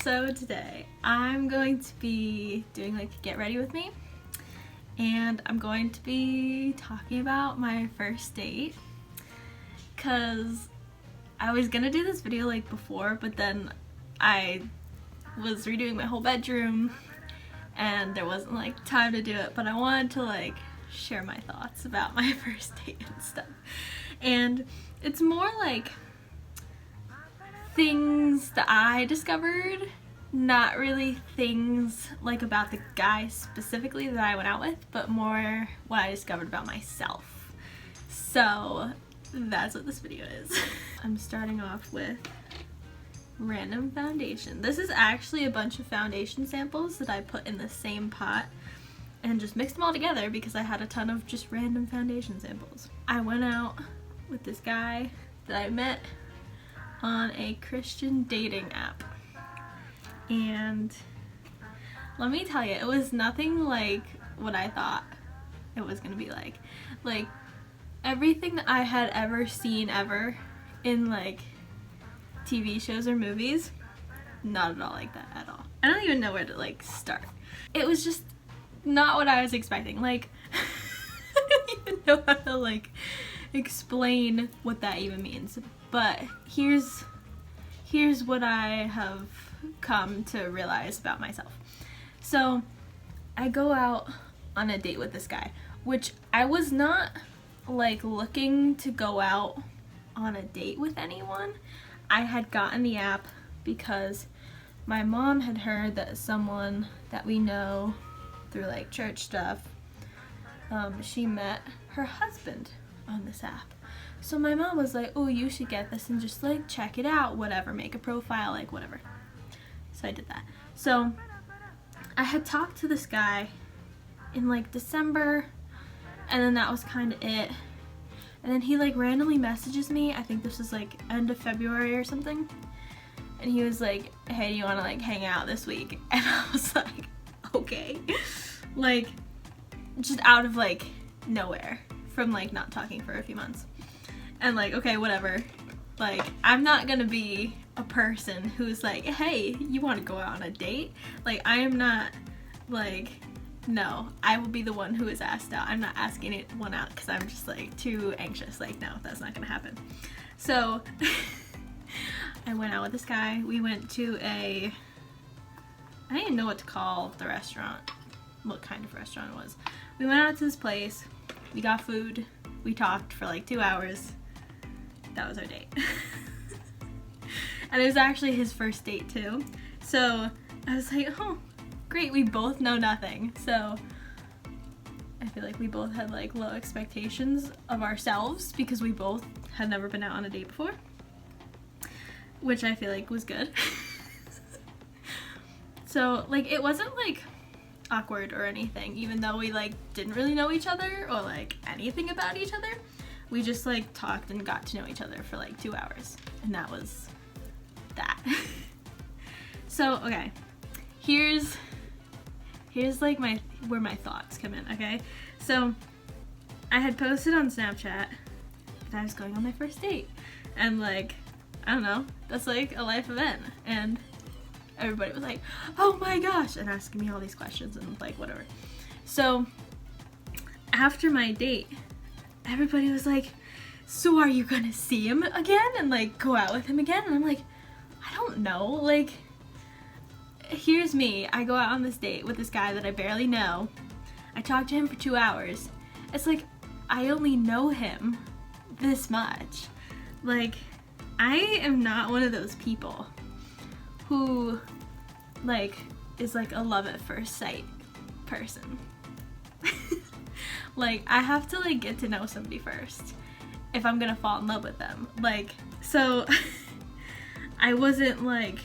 So today I'm going to be doing like a get ready with me, and I'm going to be talking about my first date because I was gonna do this video like before, but then I was redoing my whole bedroom and there wasn't like time to do it, but I wanted to like share my thoughts about my first date and stuff. And it's more like things that I discovered, not really things like about the guy specifically that I went out with, but more what I discovered about myself. So that's what this video is. I'm starting off with random foundation. This is actually a bunch of foundation samples that I put in the same pot and just mixed them all together because I had a ton of just random foundation samples. I went out with this guy that I met on a Christian dating app, and let me tell you, it was nothing like what I thought it was gonna be like everything that I had ever seen ever in like TV shows or movies. Not at all like that at all. I don't even know where to like start. It was just not what I was expecting. Like I don't even know how to like explain what that even means. But here's what I have come to realize about myself. So I go out on a date with this guy, which I was not like looking to go out on a date with anyone. I had gotten the app because my mom had heard that someone that we know through like church stuff, she met her husband on this app. So my mom was like, oh, you should get this and just like check it out, whatever, make a profile, like whatever. So I did that. So I had talked to this guy in like December, and then that was kind of it. And then he like randomly messages me, I think this was like end of February or something, and he was like, hey, do you want to like hang out this week? And I was like, okay. Like just out of like nowhere, from like not talking for a few months. And like, okay, whatever. Like, I'm not gonna be a person who's like, hey, you want to go out on a date? Like, I am not like, no, I will be the one who is asked out. I'm not asking anyone out because I'm just like too anxious. Like, no, that's not gonna happen. So I went out with this guy. We went to I didn't even know what to call the restaurant, what kind of restaurant it was. We went out to this place, we got food, we talked for like 2 hours. That was our date. And it was actually his first date too. So I was like, oh, great, we both know nothing. So I feel like we both had like low expectations of ourselves because we both had never been out on a date before, which I feel like was good. So like it wasn't like awkward or anything, even though we like didn't really know each other or like anything about each other. We just like talked and got to know each other for like 2 hours, and that was that. So okay, here's like where my thoughts come in. Okay, so I had posted on Snapchat that I was going on my first date, and like, I don't know, that's like a life event, and everybody was like, oh my gosh, and asking me all these questions and like whatever. So after my date, everybody was like, so are you gonna see him again and like go out with him again? And I'm like, I don't know. Like, here's me. I go out on this date with this guy that I barely know. I talk to him for 2 hours. It's like, I only know him this much. Like, I am not one of those people who like is like a love at first sight person. Like, I have to like get to know somebody first if I'm gonna fall in love with them. Like, so I wasn't like,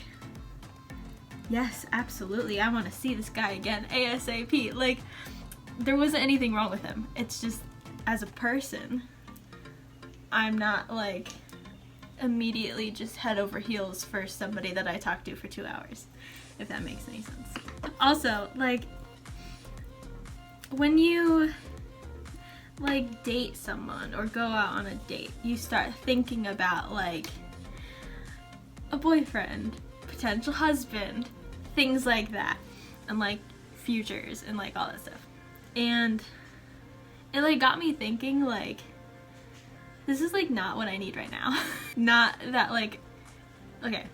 yes, absolutely, I want to see this guy again ASAP. Like, there wasn't anything wrong with him. It's just, as a person, I'm not like immediately just head over heels for somebody that I talked to for 2 hours, if that makes any sense. Also, like, when you like date someone or go out on a date, you start thinking about like a boyfriend, potential husband, things like that, and like futures and like all that stuff. And it like got me thinking, like, this is like not what I need right now. Not that like, okay,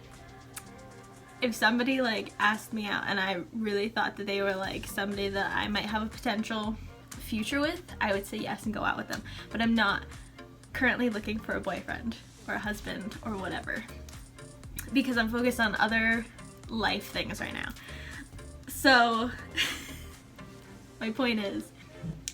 if somebody like asked me out and I really thought that they were like somebody that I might have a potential future with, I would say yes and go out with them. But I'm not currently looking for a boyfriend or a husband or whatever, because I'm focused on other life things right now. So my point is,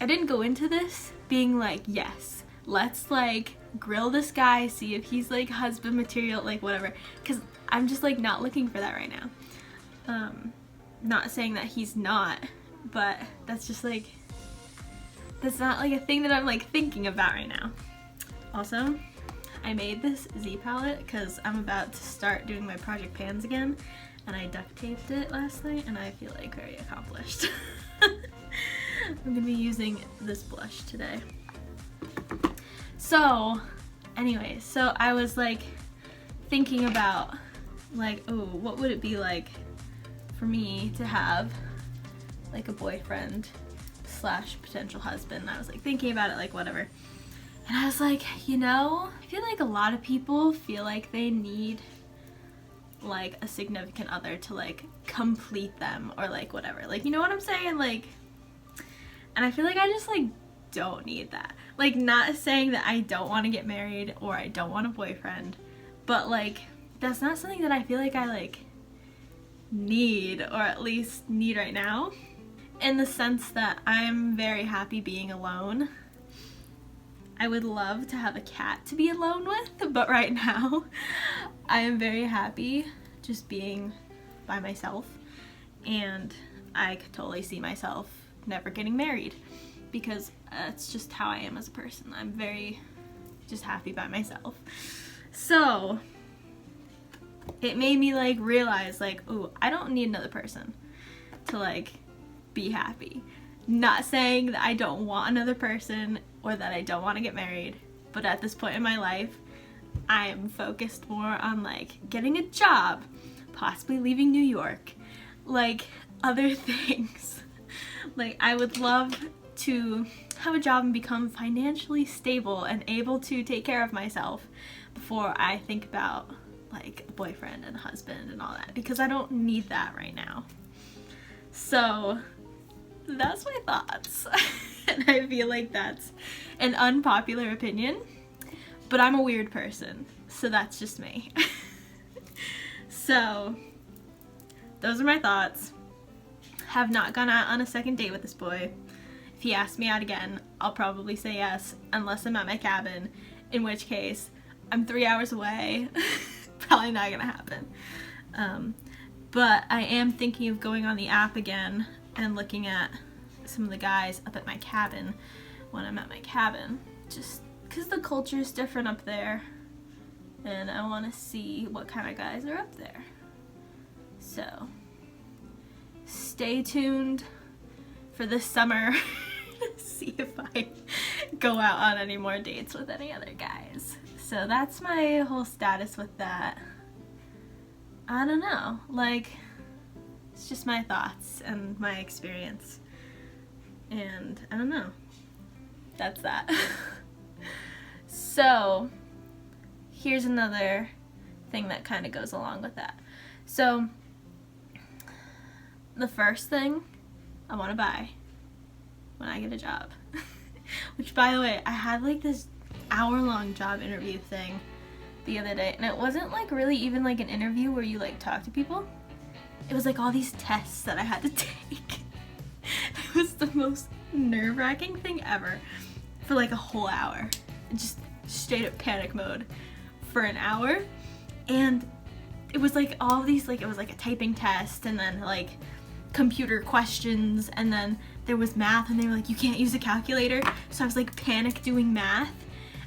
I didn't go into this being like, yes, let's like grill this guy, see if he's like husband material, like whatever, because I'm just like not looking for that right now. Not saying that he's not, but that's just like, that's not like a thing that I'm like thinking about right now. Also, I made this Z palette because I'm about to start doing my project pans again, and I duct taped it last night and I feel like very accomplished. I'm gonna be using this blush today. So anyway, so I was like thinking about like, oh, what would it be like for me to have like a boyfriend slash potential husband. And I was like thinking about it, like whatever. And I was like, you know, I feel like a lot of people feel like they need like a significant other to like complete them or like whatever. Like, you know what I'm saying? Like, and I feel like I just like don't need that. Like, not saying that I don't want to get married or I don't want a boyfriend, but like that's not something that I feel like I like need, or at least need right now, in the sense that I'm very happy being alone. I would love to have a cat to be alone with, but right now I am very happy just being by myself, and I could totally see myself never getting married because that's just how I am as a person. I'm very just happy by myself. So it made me like realize like, oh, I don't need another person to like be happy. Not saying that I don't want another person or that I don't want to get married, but at this point in my life, I am focused more on like getting a job, possibly leaving New York, like other things. Like, I would love to have a job and become financially stable and able to take care of myself before I think about like a boyfriend and a husband and all that, because I don't need that right now. So that's my thoughts. And I feel like that's an unpopular opinion, but I'm a weird person, so that's just me. So those are my thoughts. Have not gone out on a second date with this boy. If he asks me out again, I'll probably say yes, unless I'm at my cabin, in which case I'm 3 hours away. Probably not gonna happen. But I am thinking of going on the app again and looking at some of the guys up at my cabin when I'm at my cabin, just because the culture is different up there and I want to see what kind of guys are up there. So stay tuned for this summer to see if I go out on any more dates with any other guys. So that's my whole status with that. I don't know, like, it's just my thoughts and my experience. And I don't know. That's that. So here's another thing that kind of goes along with that. So the first thing I want to buy when I get a job, which by the way, I had like this hour-long job interview thing the other day, and it wasn't like really even like an interview where you like talk to people. It was like all these tests that I had to take. It was the most nerve-wracking thing ever for like a whole hour. Just straight up panic mode for an hour. And it was like all these, like, it was like a typing test and then like computer questions, and then there was math, and they were like, you can't use a calculator. So I was like panic doing math,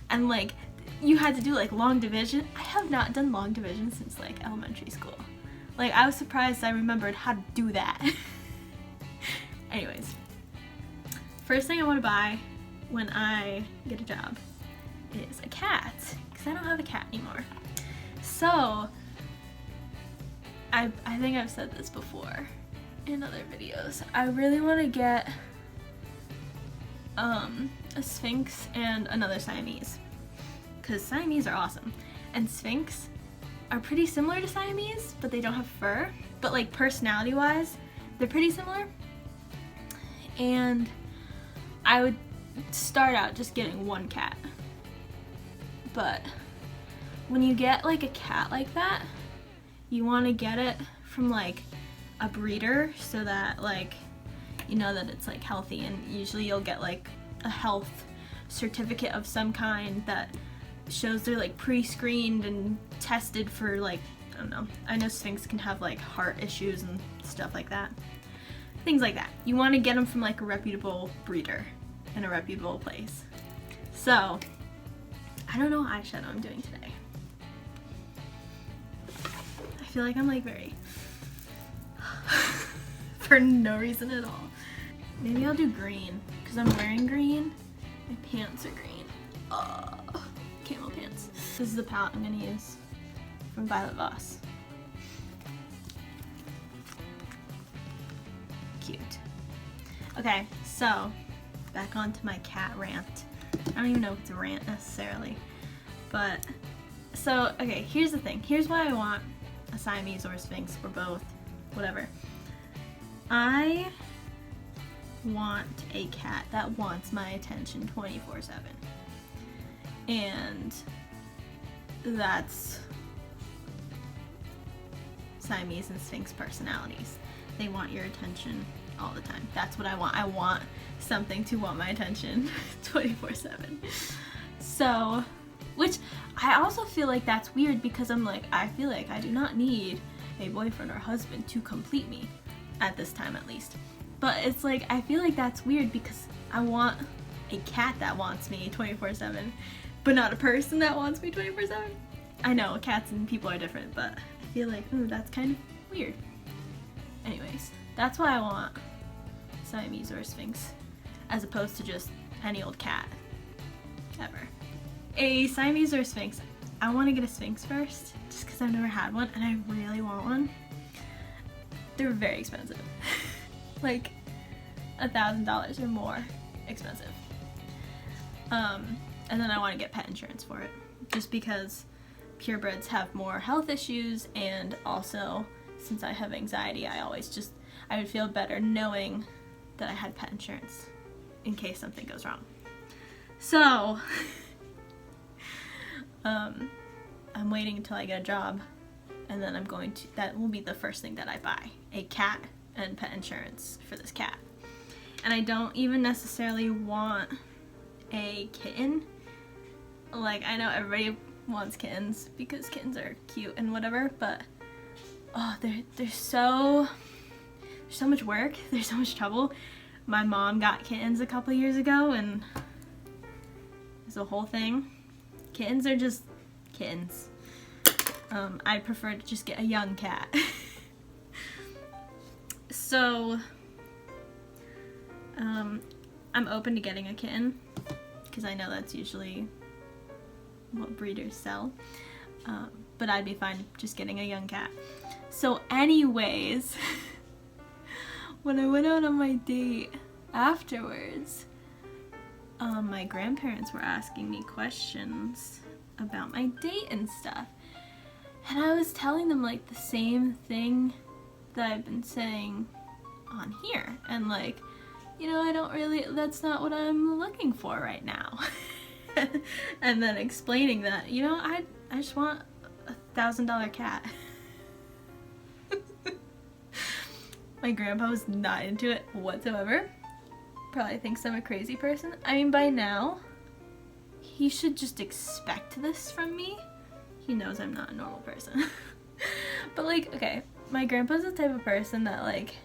and like you had to do like long division. I have not done long division since like elementary school. Like, I was surprised I remembered how to do that. Anyways, first thing I want to buy when I get a job is a cat, because I don't have a cat anymore. So I think I've said this before in other videos. I really want to get a Sphinx and another Siamese, because Siamese are awesome, and Sphinx are pretty similar to Siamese, but they don't have fur, but like personality wise they're pretty similar. And I would start out just getting one cat, but when you get like a cat like that, you want to get it from like a breeder, so that like you know that it's like healthy, and usually you'll get like a health certificate of some kind that shows they're like pre-screened and tested for like, I don't know, I know Sphinx can have like heart issues and stuff like that, things like that. You want to get them from like a reputable breeder in a reputable place. So I don't know what eyeshadow I'm doing today. I feel like I'm like very for no reason at all. Maybe I'll do green, because I'm wearing green. My pants are green. Camel pants. This is the palette I'm gonna use from Violet Voss. Cute. Okay, so back onto my cat rant. I don't even know if it's a rant necessarily, but so okay, here's the thing. Here's why I want a Siamese or a Sphinx or both, whatever. I want a cat that wants my attention 24/7. And that's Siamese and Sphinx personalities. They want your attention all the time. That's what I want. I want something to want my attention 24/7. So, which I also feel like that's weird, because I'm like, I feel like I do not need a boyfriend or husband to complete me, at this time at least. But it's like, I feel like that's weird because I want a cat that wants me 24/7, but not a person that wants me 24/7. I know cats and people are different, but I feel like, ooh, that's kind of weird. Anyways, that's why I want Siamese or a Sphinx, as opposed to just any old cat ever. A Siamese or a Sphinx, I want to get a Sphinx first, just because I've never had one and I really want one. They're very expensive. Like $1,000 or more expensive. And then I want to get pet insurance for it, just because purebreds have more health issues, and also since I have anxiety, I would feel better knowing that I had pet insurance in case something goes wrong. So I'm waiting until I get a job, and then that will be the first thing that I buy, a cat and pet insurance for this cat. And I don't even necessarily want a kitten. Like, I know everybody wants kittens because kittens are cute and whatever, but oh, there's so much work, there's so much trouble. My mom got kittens a couple years ago, and it's a whole thing. Kittens are just kittens. I prefer to just get a young cat. So I'm open to getting a kitten, because I know that's usually what breeders sell, but I'd be fine just getting a young cat. So anyways, when I went out on my date afterwards, my grandparents were asking me questions about my date and stuff, and I was telling them like the same thing that I've been saying on here, and like, you know, that's not what I'm looking for right now. And then explaining that, you know, I just want $1,000 cat. My grandpa was not into it whatsoever. Probably thinks I'm a crazy person. I mean, by now, he should just expect this from me. He knows I'm not a normal person. But like, okay, my grandpa's the type of person that like,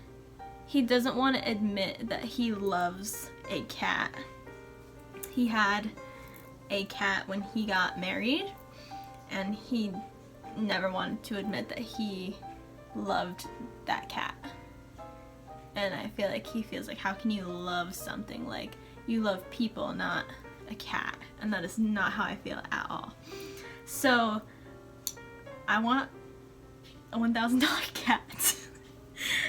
he doesn't want to admit that he loves a cat. He had a cat when he got married, and he never wanted to admit that he loved that cat. And I feel like he feels like, how can you love something? Like, you love people, not a cat. And that is not how I feel at all. So I want a $1,000 cat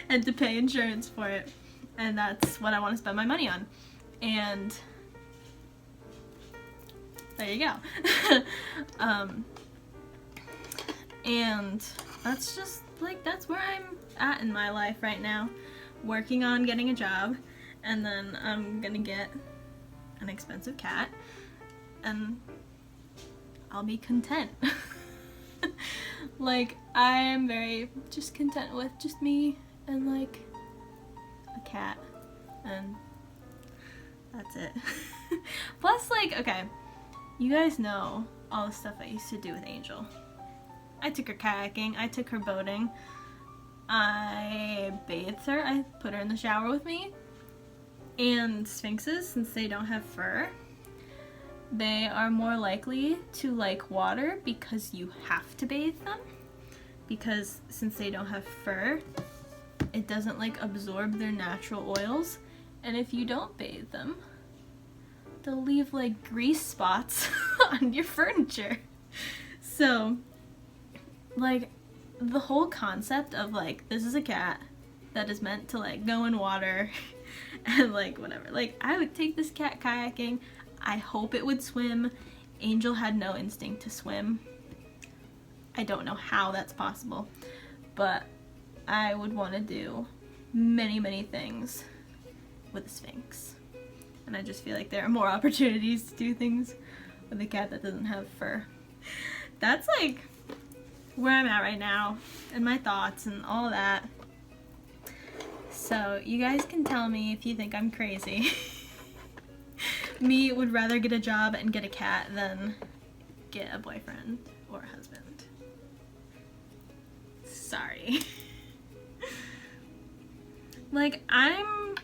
and to pay insurance for it, and that's what I want to spend my money on. And there you go. And that's just like, that's where I'm at in my life right now, working on getting a job, and then I'm gonna get an expensive cat and I'll be content. Like, I am very just content with just me and like a cat, and that's it. Plus, like, okay, you guys know all the stuff I used to do with Angel. I took her kayaking, I took her boating, I bathed her, I put her in the shower with me. And sphinxes, since they don't have fur, they are more likely to like water because you have to bathe them. Because since they don't have fur, it doesn't like absorb their natural oils. And if you don't bathe them, they'll leave like grease spots on your furniture. So, like, the whole concept of like, this is a cat that is meant to like go in water and like whatever. Like, I would take this cat kayaking. I hope it would swim. Angel had no instinct to swim. I don't know how that's possible, but I would want to do many, many things with a sphinx. And I just feel like there are more opportunities to do things with a cat that doesn't have fur. That's like where I'm at right now, and my thoughts and all that. So you guys can tell me if you think I'm crazy. Me would rather get a job and get a cat than get a boyfriend or a husband. Sorry. Like, I'm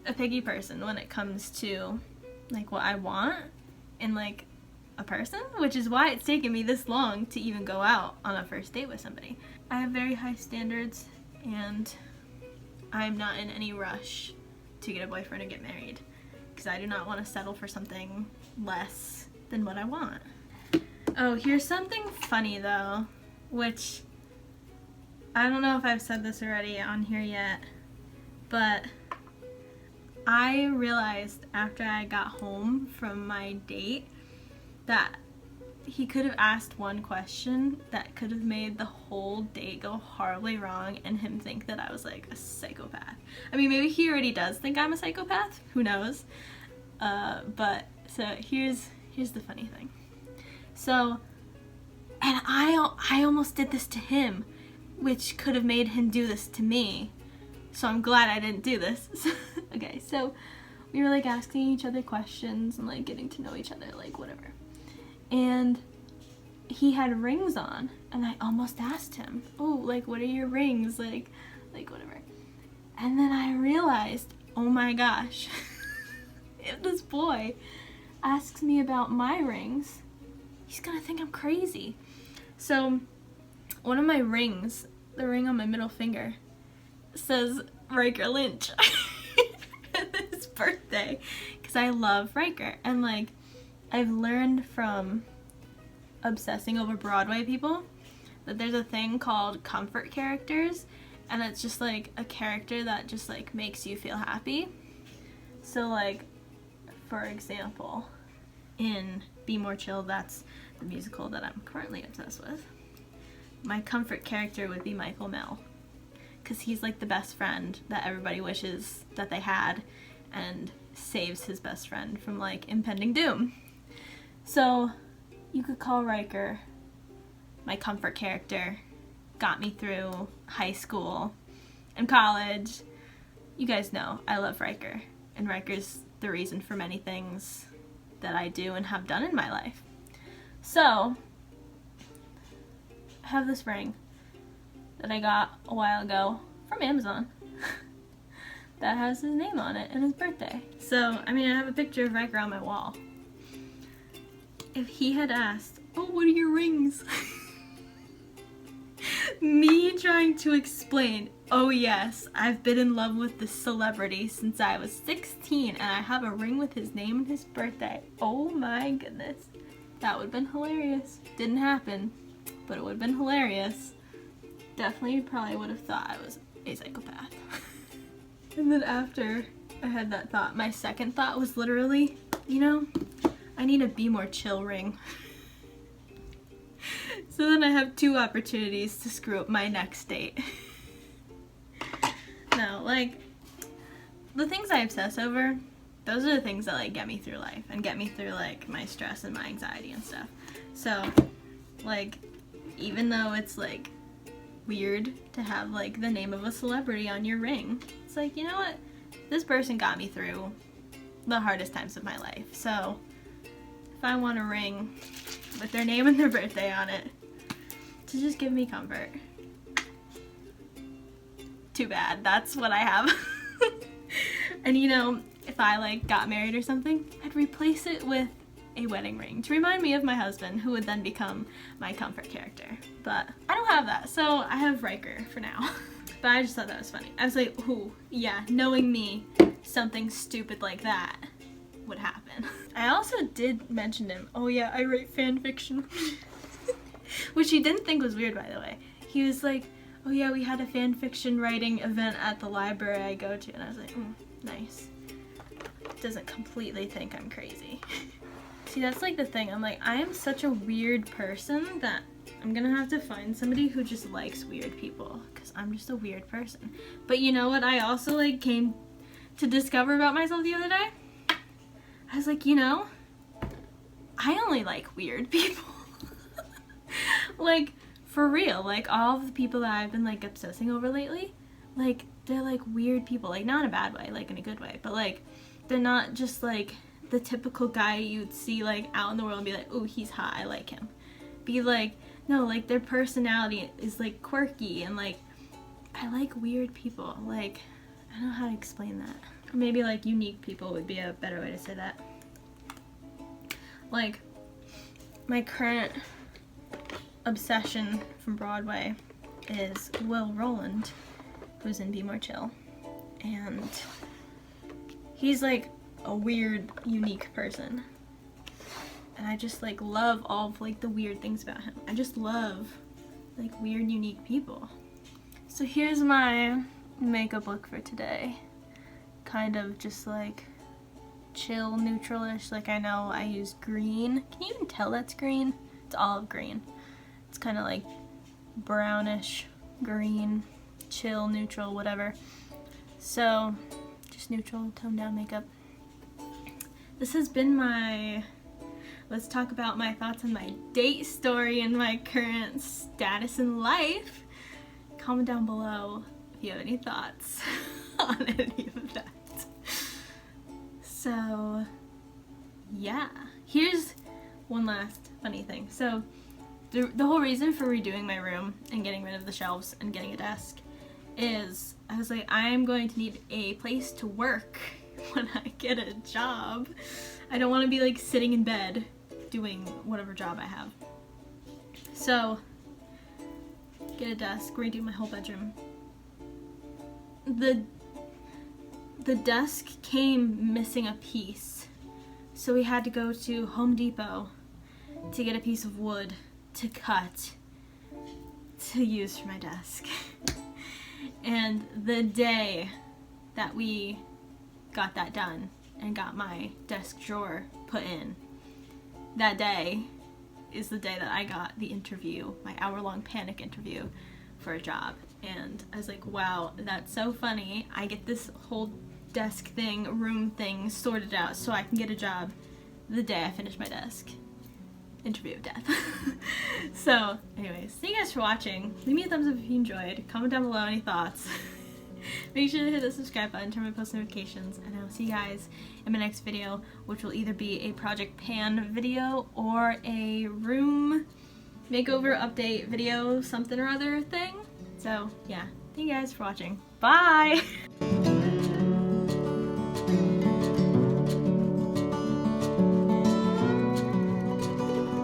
a picky person when it comes to like what I want in like a person, which is why it's taken me this long to even go out on a first date with somebody. I have very high standards, and I'm not in any rush to get a boyfriend or get married, because I do not want to settle for something less than what I want. Oh, here's something funny though, which I don't know if I've said this already on here yet, but I realized after I got home from my date that he could have asked one question that could have made the whole date go horribly wrong and him think that I was like a psychopath. I mean, maybe he already does think I'm a psychopath, who knows? But so here's the funny thing. So, and I almost did this to him, which could have made him do this to me. So I'm glad I didn't do this. Okay, so we were like asking each other questions and like getting to know each other, like whatever. And he had rings on, and I almost asked him, oh, like, what are your rings? Like whatever. And then I realized, oh my gosh, if this boy asks me about my rings, he's gonna think I'm crazy. So one of my rings, the ring on my middle finger, says Riker Lynch. His birthday, because I love Riker, and like, I've learned from obsessing over Broadway people that there's a thing called comfort characters, and it's just like a character that just like makes you feel happy. So like, for example, in Be More Chill, that's the musical that I'm currently obsessed with, my comfort character would be Michael Mel, because he's like the best friend that everybody wishes that they had and saves his best friend from like impending doom. So you could call Riker my comfort character. Got me through high school and college. You guys know I love Riker, and Riker's the reason for many things that I do and have done in my life. So I have this ring that I got a while ago from Amazon that has his name on it and his birthday. So, I mean, I have a picture of Riker on my wall. If he had asked, oh, what are your rings? Me trying to explain, oh yes, I've been in love with this celebrity since I was 16 and I have a ring with his name and his birthday. Oh my goodness. That would have been hilarious. Didn't happen, but it would have been hilarious. definitely probably would have thought I was a psychopath. And then after I had that thought, my second thought was literally, you know, I need a be more chill ring. So then I have 2 opportunities to screw up my next date. No, like, the things I obsess over, those are the things that like get me through life and get me through like my stress and my anxiety and stuff. So like, even though it's like weird to have like the name of a celebrity on your ring, it's like, you know what, this person got me through the hardest times of my life. So if I want a ring with their name and their birthday on it to just give me comfort, too bad, that's what I have. And you know, if I like got married or something, I'd replace it with a wedding ring to remind me of my husband, who would then become my comfort character. But I don't have that, so I have Riker for now. But I just thought that was funny. I was like, ooh, yeah, knowing me, something stupid like that would happen. I also did mention him, oh yeah, I write fan fiction. Which he didn't think was weird, by the way. He was like, oh yeah, we had a fan fiction writing event at the library I go to. And I was like, nice. Doesn't completely think I'm crazy. See, that's like the thing. I'm like, I am such a weird person that I'm gonna have to find somebody who just likes weird people, because I'm just a weird person. But you know what I also like came to discover about myself the other day? I was like, you know, I only like weird people. Like, for real, like all of the people that I've been like obsessing over lately, like they're like weird people, like not in a bad way, like in a good way, but like they're not just like the typical guy you'd see like out in the world and be like, oh, he's hot, I like him. Be like, no, like their personality is like quirky, and like I like weird people. Like, I don't know how to explain that. Or maybe like unique people would be a better way to say that. Like, my current obsession from Broadway is Will Roland, who's in Be More Chill. And he's like a weird, unique person. And I just like love all of like the weird things about him. I just love like weird, unique people. So here's my makeup look for today. Kind of just like chill, neutral-ish. Like, I know I use green. Can you even tell that's green? It's olive green. It's kind of like brownish green, chill, neutral, whatever. So just neutral, toned down makeup. This has been my, let's talk about my thoughts on my date story and my current status in life. Comment down below if you have any thoughts on any of that. So yeah, here's one last funny thing. So the whole reason for redoing my room and getting rid of the shelves and getting a desk is I was like, I'm going to need a place to work when I get a job. I don't want to be like sitting in bed doing whatever job I have. So get a desk, redo my whole bedroom. The desk came missing a piece, so we had to go to Home Depot to get a piece of wood to cut to use for my desk. And the day that we got that done and got my desk drawer put in, that day is the day that I got the interview, my hour-long panic interview for a job. And I was like, wow, that's so funny. I get this whole desk thing, room thing sorted out so I can get a job the day I finish my desk. Interview of death. So anyways, thank you guys for watching. Leave me a thumbs up if you enjoyed. Comment down below any thoughts. Make sure to hit the subscribe button, turn on my post notifications, and I will see you guys in my next video, which will either be a Project Pan video or a room makeover update video, something or other thing. So yeah, thank you guys for watching. Bye!